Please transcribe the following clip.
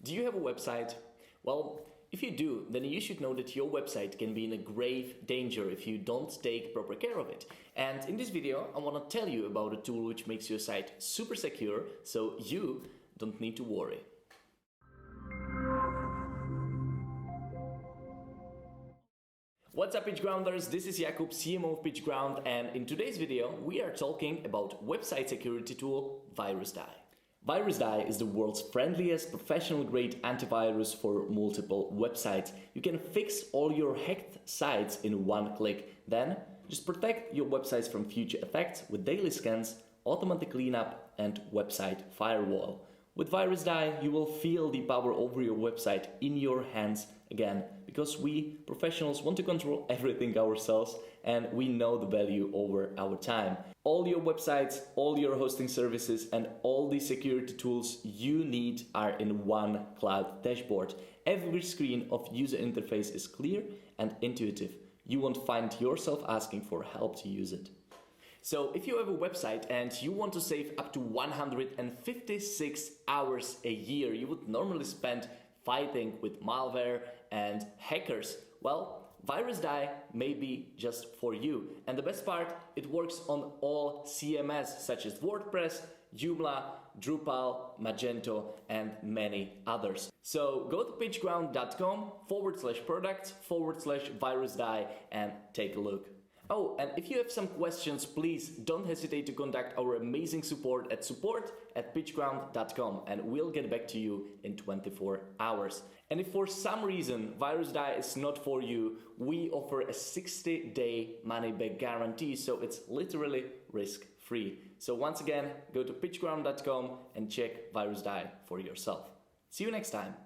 Do you have a website? Well, if you do, then you should know that your website can be in a grave danger if you don't take proper care of it. And in this video, I want to tell you about a tool which makes your site super secure, so you don't need to worry. What's up, PitchGrounders? This is Jakub, CMO of PitchGround, and in today's video, we are talking about website security tool Virusdie. Virusdie is the world's friendliest professional-grade antivirus for multiple websites. You can fix all your hacked sites in one click. Then, just protect your websites from future attacks with daily scans, automatic cleanup, and website firewall. With Virusdie, you will feel the power over your website in your hands again, because we professionals want to control everything ourselves and we know the value over our time. All your websites, all your hosting services, and all the security tools you need are in one cloud dashboard. Every screen of user interface is clear and intuitive. You won't find yourself asking for help to use it. So if you have a website and you want to save up to 156 hours a year you would normally spend fighting with malware and hackers, well, Virusdie may be just for you. And the best part, it works on all CMS such as WordPress, Joomla, Drupal, Magento, and many others. So go to pitchground.com/products/Virusdie and take a look. Oh, and if you have some questions, please don't hesitate to contact our amazing support at support@pitchground.com and we'll get back to you in 24 hours. And if for some reason Virusdie is not for you, we offer a 60-day money-back guarantee, so it's literally risk-free. So once again, go to pitchground.com and check Virusdie for yourself. See you next time.